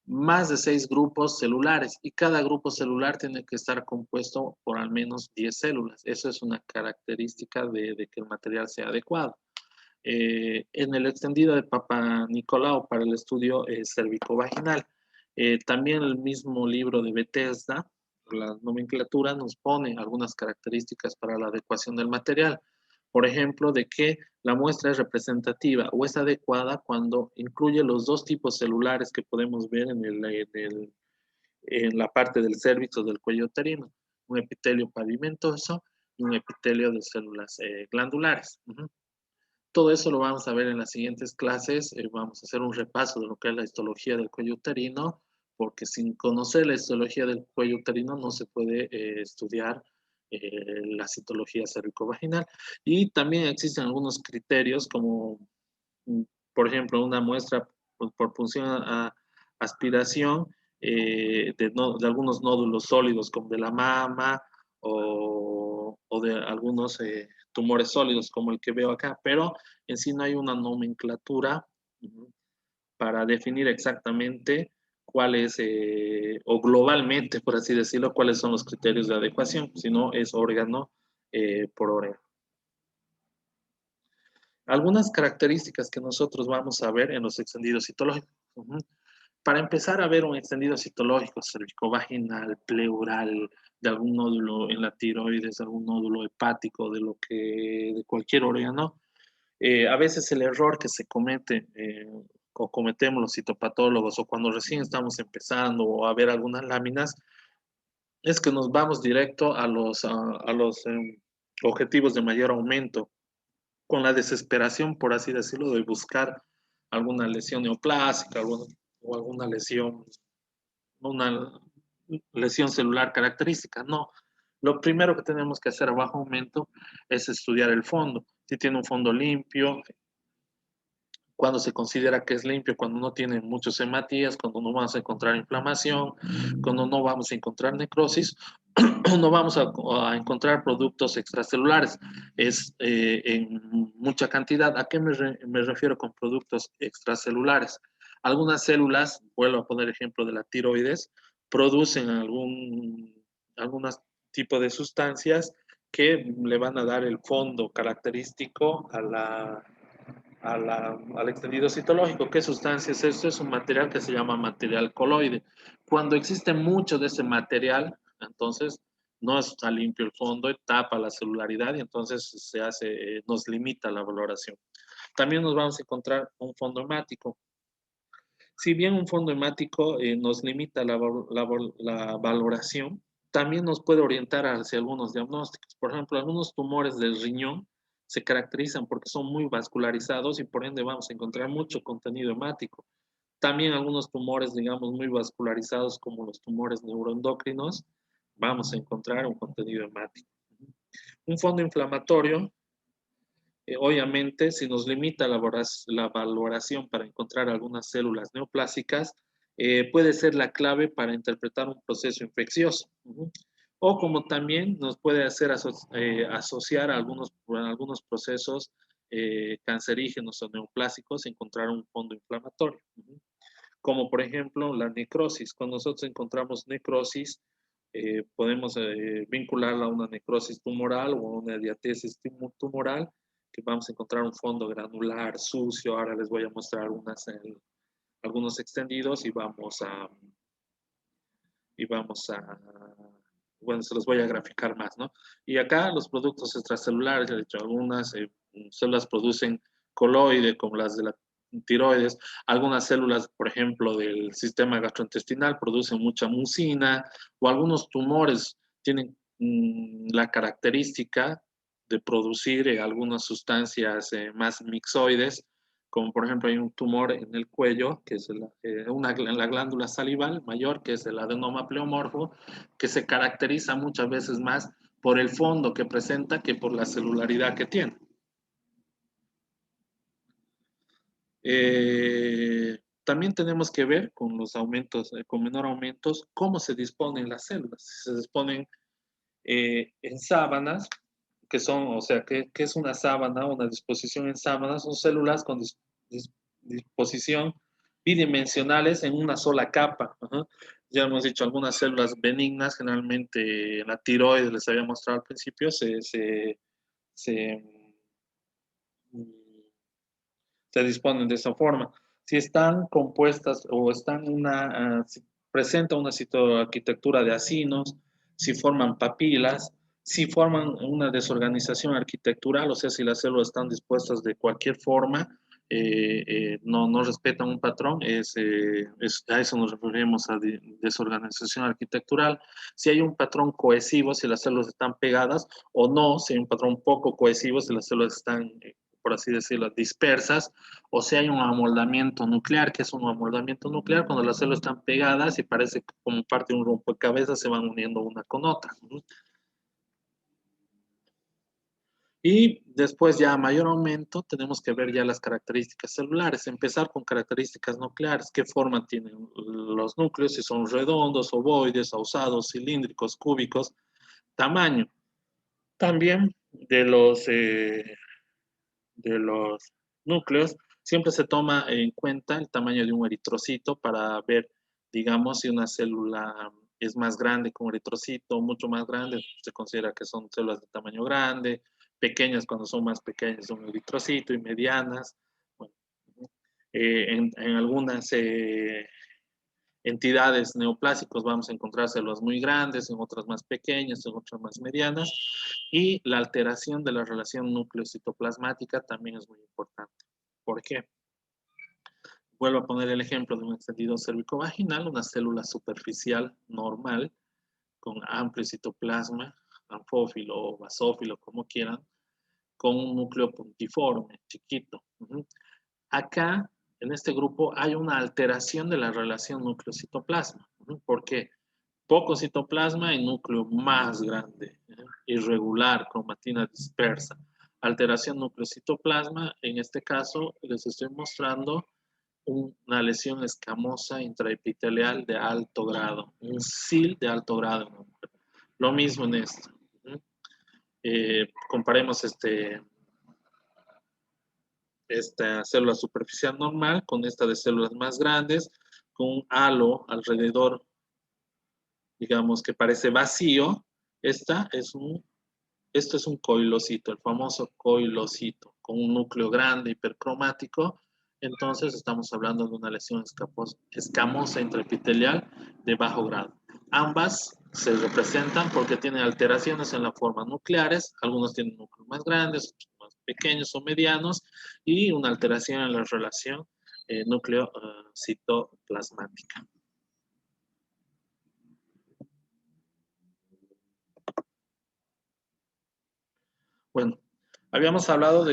Speaker 1: más de 6 grupos celulares y cada grupo celular tiene que estar compuesto por al menos 10 células. Eso es una característica de que el material sea adecuado. En el extendido de Papanicolau para el estudio cervicovaginal, también el mismo libro de Bethesda, la nomenclatura, nos pone algunas características para la adecuación del material. Por ejemplo, de que la muestra es representativa o es adecuada cuando incluye los dos tipos celulares que podemos ver en la parte del cérvix o del cuello uterino, un epitelio pavimentoso y un epitelio de células glandulares. Todo eso lo vamos a ver en las siguientes clases. Vamos a hacer un repaso de lo que es la histología del cuello uterino, porque sin conocer la histología del cuello uterino no se puede estudiar la citología cervicovaginal. Y también existen algunos criterios como, por ejemplo, una muestra por punción a aspiración de algunos nódulos sólidos como de la mama o de algunos tumores sólidos como el que veo acá, pero en sí no hay una nomenclatura para definir exactamente cuáles, o globalmente, por así decirlo, cuáles son los criterios de adecuación, sino es órgano por órgano. Algunas características que nosotros vamos a ver en los extendidos citológicos. Para empezar a ver un extendido citológico cervicovaginal, pleural, de algún nódulo en la tiroides, de algún nódulo hepático, de cualquier órgano, a veces el error que se comete o cometemos los citopatólogos o cuando recién estamos empezando o a ver algunas láminas, es que nos vamos directo a los objetivos de mayor aumento con la desesperación, por así decirlo, de buscar alguna lesión neoplásica o alguna lesión, una lesión celular característica. No, lo primero que tenemos que hacer a bajo aumento es estudiar el fondo. Si tiene un fondo limpio, cuando se considera que es limpio, cuando no tiene muchos hematías, cuando no vamos a encontrar inflamación, cuando no vamos a encontrar necrosis, no vamos a encontrar productos extracelulares. Es en mucha cantidad. ¿A qué me refiero con productos extracelulares? Algunas células, vuelvo a poner ejemplo de la tiroides, producen algunos tipos de sustancias que le van a dar el fondo característico al extendido citológico. ¿Qué sustancia es esto? Es un material que se llama material coloide. Cuando existe mucho de ese material, entonces no está limpio el fondo, tapa la celularidad y entonces nos limita la valoración. También nos vamos a encontrar un fondo hemático. Si bien un fondo hemático nos limita la valoración, también nos puede orientar hacia algunos diagnósticos. Por ejemplo, algunos tumores del riñón se caracterizan porque son muy vascularizados y por ende vamos a encontrar mucho contenido hemático. También algunos tumores, digamos, muy vascularizados como los tumores neuroendocrinos, vamos a encontrar un contenido hemático. Un fondo inflamatorio, obviamente, si nos limita la valoración para encontrar algunas células neoplásicas, puede ser la clave para interpretar un proceso infeccioso. O como también nos puede hacer asociar a algunos procesos cancerígenos o neoplásicos y encontrar un fondo inflamatorio. Como por ejemplo la necrosis. Cuando nosotros encontramos necrosis, podemos vincularla a una necrosis tumoral o a una diatesis tumoral, que vamos a encontrar un fondo granular sucio. Ahora les voy a mostrar algunos extendidos bueno, se los voy a graficar más, ¿no? Y acá los productos extracelulares, de hecho, algunas células producen coloide, como las de la tiroides. Algunas células, por ejemplo, del sistema gastrointestinal producen mucha mucina, o algunos tumores tienen la característica de producir algunas sustancias más mixoides, como por ejemplo hay un tumor en el cuello, que es en la glándula salival mayor, que es el adenoma pleomorfo, que se caracteriza muchas veces más por el fondo que presenta que por la celularidad que tiene. También tenemos que ver con los aumentos, con menor aumentos, cómo se disponen las células. Se disponen en sábanas, que son, o sea, ¿qué es una sábana? Una disposición en sábanas son células con disposición bidimensionales en una sola capa. Ya hemos dicho, algunas células benignas, generalmente la tiroides, les había mostrado al principio, se, se disponen de esa forma. Si están compuestas o están si presentan una citoarquitectura de acinos, si forman papilas, si forman una desorganización arquitectural, o sea, si las células están dispuestas de cualquier forma, no respetan un patrón, a eso nos referimos a desorganización arquitectural. Si hay un patrón cohesivo, si las células están pegadas, o no, si hay un patrón poco cohesivo, si las células están, por así decirlo, dispersas, o si hay un amoldamiento nuclear. ¿Qué es un amoldamiento nuclear? Cuando las células están pegadas y parece que como parte de un rompecabezas se van uniendo una con otra. Y después ya a mayor aumento tenemos que ver ya las características celulares, empezar con características nucleares, qué forma tienen los núcleos, si son redondos, ovoides, osados, cilíndricos, cúbicos, tamaño. También de los núcleos, siempre se toma en cuenta el tamaño de un eritrocito para ver, digamos, si una célula es más grande que un eritrocito, mucho más grande, se considera que son células de tamaño grande, pequeñas cuando son más pequeñas un eritrocito y medianas. Bueno, en algunas entidades neoplásicos vamos a encontrar células muy grandes, en otras más pequeñas, en otras más medianas, y la alteración de la relación núcleo-citoplasmática también es muy importante. ¿Por qué? Vuelvo a poner el ejemplo de un extendido cérvico-vaginal, una célula superficial normal, con amplio citoplasma, anfófilo o basófilo, como quieran, con un núcleo puntiforme, chiquito. Acá, en este grupo, hay una alteración de la relación núcleo-citoplasma. ¿Por qué? Poco citoplasma y núcleo más grande, irregular, cromatina dispersa. Alteración núcleo-citoplasma, en este caso les estoy mostrando una lesión escamosa intraepitelial de alto grado, un SIL de alto grado. Lo mismo en esto. Comparemos esta célula superficial normal con esta de células más grandes, con un halo alrededor, digamos que parece vacío. Esto es un coilocito, el famoso coilocito, con un núcleo grande, hipercromático. Entonces estamos hablando de una lesión escamosa intraepitelial de bajo grado. Ambas se representan porque tienen alteraciones en la forma nucleares, algunos tienen núcleos más grandes, otros más pequeños o medianos, y una alteración en la relación núcleo-citoplasmática. Bueno, habíamos hablado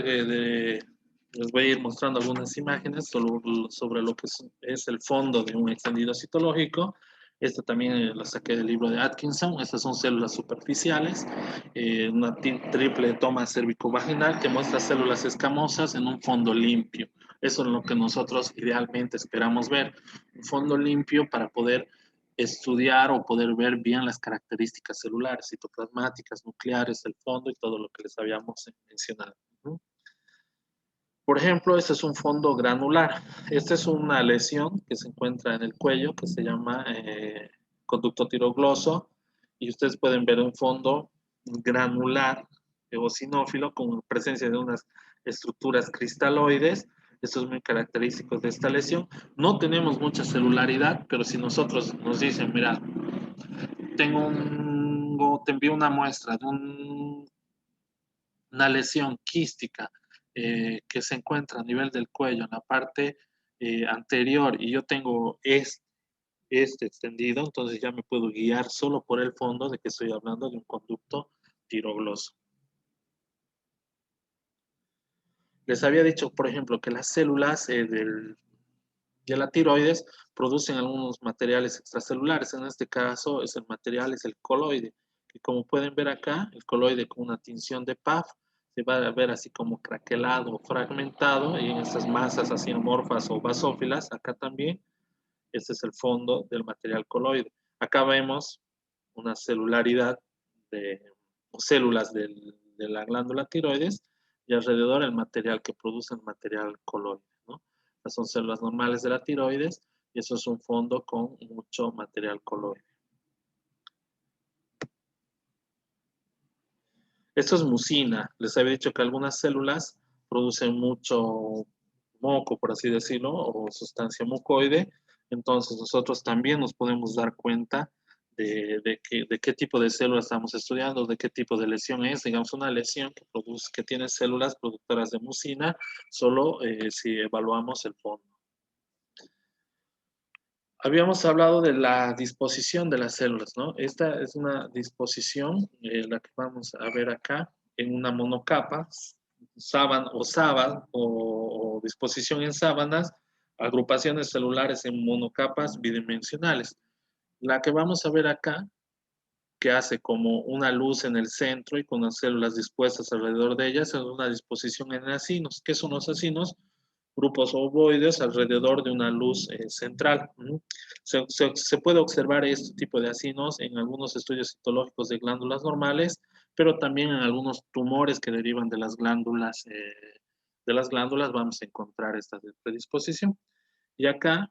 Speaker 1: les voy a ir mostrando algunas imágenes sobre lo que es el fondo de un extendido citológico. Esta también la saqué del libro de Atkinson. Estas son células superficiales, una triple toma cérvico-vaginal que muestra células escamosas en un fondo limpio. Eso es lo que nosotros idealmente esperamos ver. Un fondo limpio para poder estudiar o poder ver bien las características celulares, citoplasmáticas, nucleares, el fondo y todo lo que les habíamos mencionado. Por ejemplo, este es un fondo granular. Esta es una lesión que se encuentra en el cuello que se llama conducto tirogloso y ustedes pueden ver un fondo granular eosinófilo con presencia de unas estructuras cristaloides. Esto es muy característico de esta lesión. No tenemos mucha celularidad, pero si nosotros nos dicen, mira, te envío una muestra de una lesión quística que se encuentra a nivel del cuello, en la parte anterior, y yo tengo este extendido, entonces ya me puedo guiar solo por el fondo de que estoy hablando de un conducto tirogloso. Les había dicho, por ejemplo, que las células de la tiroides producen algunos materiales extracelulares. En este caso, el material es el coloide, que como pueden ver acá, el coloide con una tinción de PAF se va a ver así como craquelado o fragmentado, y en estas masas así amorfas o basófilas, acá también, este es el fondo del material coloide. Acá vemos una celularidad de células de la glándula tiroides y alrededor el material que produce el material coloide, ¿no? Estas son células normales de la tiroides y eso es un fondo con mucho material coloide. Esto es mucina. Les había dicho que algunas células producen mucho moco, por así decirlo, o sustancia mucoide. Entonces nosotros también nos podemos dar cuenta de qué tipo de células estamos estudiando, de qué tipo de lesión es. Digamos, una lesión que tiene células productoras de mucina, solo si evaluamos el fondo. Habíamos hablado de la disposición de las células, ¿no? Esta es una disposición, la que vamos a ver acá, en una monocapa, o disposición en sábanas, agrupaciones celulares en monocapas bidimensionales. La que vamos a ver acá, que hace como una luz en el centro y con las células dispuestas alrededor de ellas, es una disposición en acinos. ¿Qué son los acinos? Grupos ovoides alrededor de una luz central. Se puede observar este tipo de acinos en algunos estudios citológicos de glándulas normales, pero también en algunos tumores que derivan de las glándulas vamos a encontrar esta predisposición. Y acá,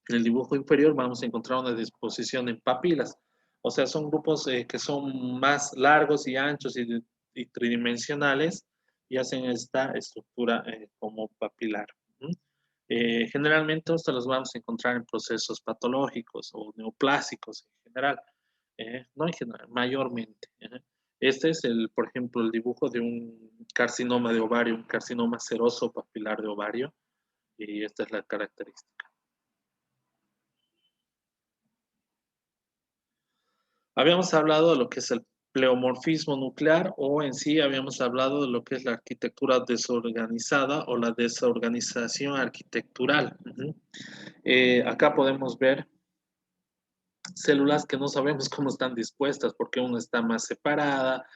Speaker 1: en el dibujo inferior, vamos a encontrar una disposición en papilas. O sea, son grupos que son más largos y anchos y tridimensionales y hacen esta estructura como papilar. Generalmente estos los vamos a encontrar en procesos patológicos o neoplásicos en general. No en general, mayormente. Este es, por ejemplo, el dibujo de un carcinoma de ovario, un carcinoma seroso papilar de ovario, y esta es la característica. Habíamos hablado de lo que es el pleomorfismo nuclear o en sí habíamos hablado de lo que es la arquitectura desorganizada o la desorganización arquitectural. Acá podemos ver células que no sabemos cómo están dispuestas, porque una está más separada,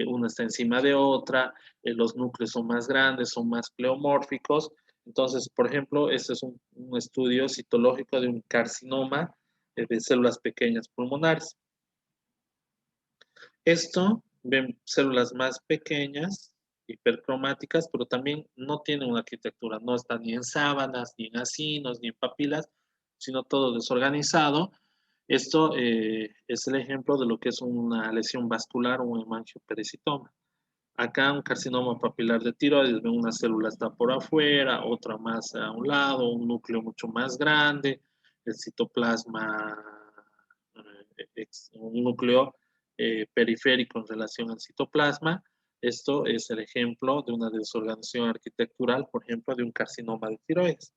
Speaker 1: una está encima de otra, los núcleos son más grandes, son más pleomórficos. Entonces, por ejemplo, este es un estudio citológico de un carcinoma de células pequeñas pulmonares. Esto ven células más pequeñas, hipercromáticas, pero también no tienen una arquitectura, no está ni en sábanas, ni en acinos, ni en papilas, sino todo desorganizado. Esto es el ejemplo de lo que es una lesión vascular o un hemangioperecitoma. Acá un carcinoma papilar de tiroides, ven una célula está por afuera, otra más a un lado, un núcleo mucho más grande, el citoplasma, un núcleo periférico en relación al citoplasma. Esto es el ejemplo de una desorganización arquitectural, por ejemplo, de un carcinoma de tiroides.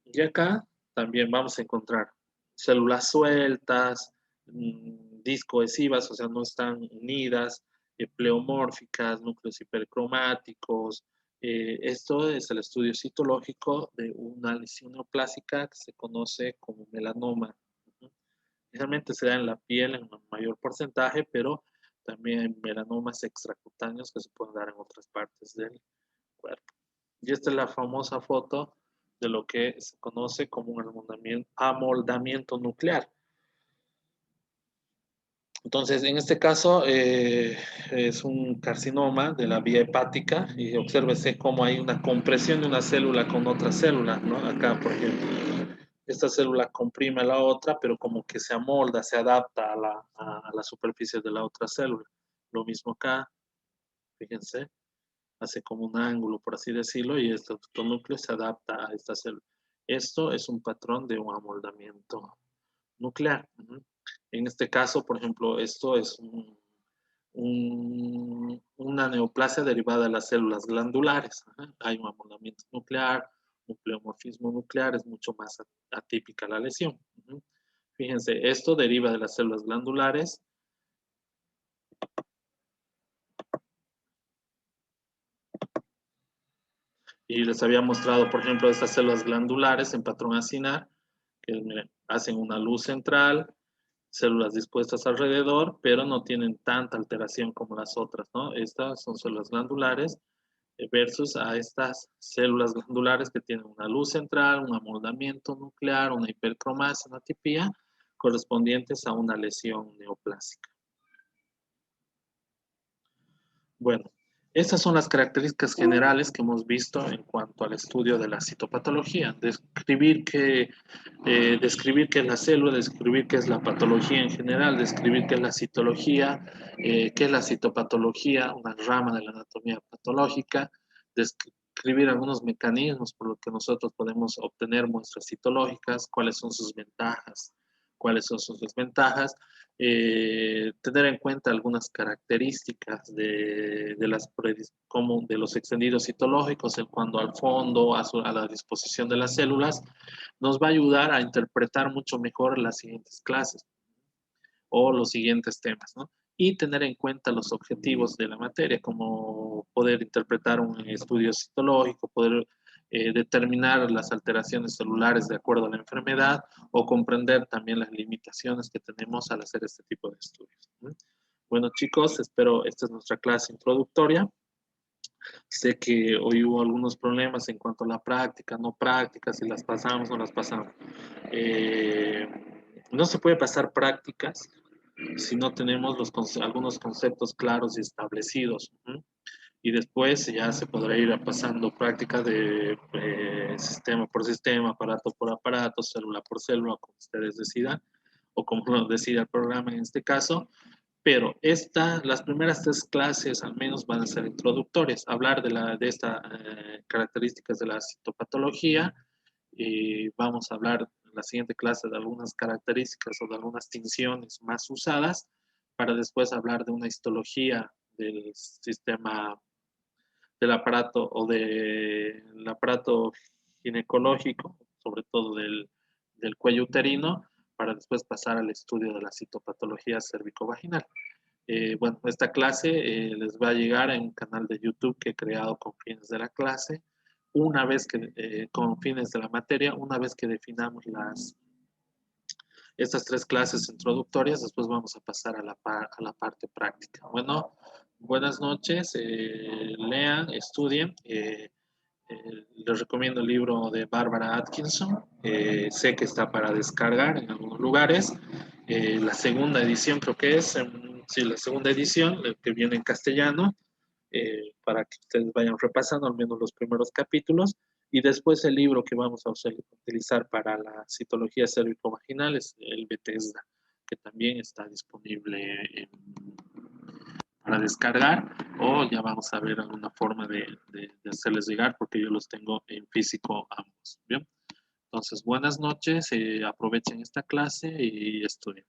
Speaker 1: Y acá también vamos a encontrar células sueltas, discohesivas, o sea, no están unidas, pleomórficas, núcleos hipercromáticos. Esto es el estudio citológico de una lesión neoplásica que se conoce como melanoma. Generalmente se da en la piel en un mayor porcentaje, pero también hay melanomas extracutáneos que se pueden dar en otras partes del cuerpo. Y esta es la famosa foto de lo que se conoce como un amoldamiento nuclear. Entonces, en este caso es un carcinoma de la vía hepática y obsérvese cómo hay una compresión de una célula con otra célula, ¿no? Acá, por ejemplo, esta célula comprime a la otra, pero como que se amolda, se adapta a la superficie de la otra célula. Lo mismo acá, fíjense, hace como un ángulo, por así decirlo, y este otro núcleo se adapta a esta célula. Esto es un patrón de un amoldamiento nuclear. En este caso, por ejemplo, esto es una neoplasia derivada de las células glandulares. Hay un amoldamiento nuclear, un pleomorfismo nuclear, es mucho más atípica la lesión. Fíjense, esto deriva de las células glandulares. Y les había mostrado, por ejemplo, estas células glandulares en patrón acinar, que miren, hacen una luz central, células dispuestas alrededor, pero no tienen tanta alteración como las otras, ¿no? Estas son células glandulares versus a estas células glandulares que tienen una luz central, un amoldamiento nuclear, una hipercromasia, una atipía, correspondientes a una lesión neoplásica. Bueno, Estas son las características generales que hemos visto en cuanto al estudio de la citopatología. Describir qué es la célula, describir qué es la patología en general, describir qué es la citología, qué es la citopatología, una rama de la anatomía patológica, describir algunos mecanismos por los que nosotros podemos obtener muestras citológicas, cuáles son sus ventajas, cuáles son sus desventajas, tener en cuenta algunas características de los extendidos citológicos en cuanto al fondo, a la disposición de las células, nos va a ayudar a interpretar mucho mejor las siguientes clases o los siguientes temas, ¿no? Y tener en cuenta los objetivos de la materia, como poder interpretar un estudio citológico, poder determinar las alteraciones celulares de acuerdo a la enfermedad o comprender también las limitaciones que tenemos al hacer este tipo de estudios. Bueno, chicos, espero esta es nuestra clase introductoria. Sé que hoy hubo algunos problemas en cuanto a la práctica, no práctica, si las pasamos o no las pasamos. No se puede pasar prácticas si no tenemos algunos conceptos claros y establecidos. Y después ya se podrá ir pasando prácticas de sistema por sistema, aparato por aparato, célula por célula, como ustedes decidan, o como lo decida el programa en este caso. Pero las primeras 3 clases al menos van a ser introductorias, hablar de estas características de la citopatología, y vamos a hablar en la siguiente clase de algunas características o de algunas tinciones más usadas, para después hablar de una histología del sistema del aparato o del aparato ginecológico, sobre todo del cuello uterino, para después pasar al estudio de la citopatología cervicovaginal. Bueno, esta clase les va a llegar en un canal de YouTube que he creado con fines de la clase, con fines de la materia, una vez que definamos estas 3 clases introductorias, después vamos a pasar a la parte práctica. Bueno, buenas noches, lean, estudien. Les recomiendo el libro de Barbara Atkinson. Sé que está para descargar en algunos lugares. La segunda edición creo que es, sí, la segunda edición, que viene en castellano, para que ustedes vayan repasando al menos los primeros capítulos. Y después el libro que vamos a utilizar para la citología cervicovaginal es el Bethesda, que también está disponible para descargar, o ya vamos a ver alguna forma de hacerles llegar, porque yo los tengo en físico ambos. ¿Bien? Entonces, buenas noches, aprovechen esta clase y estudien.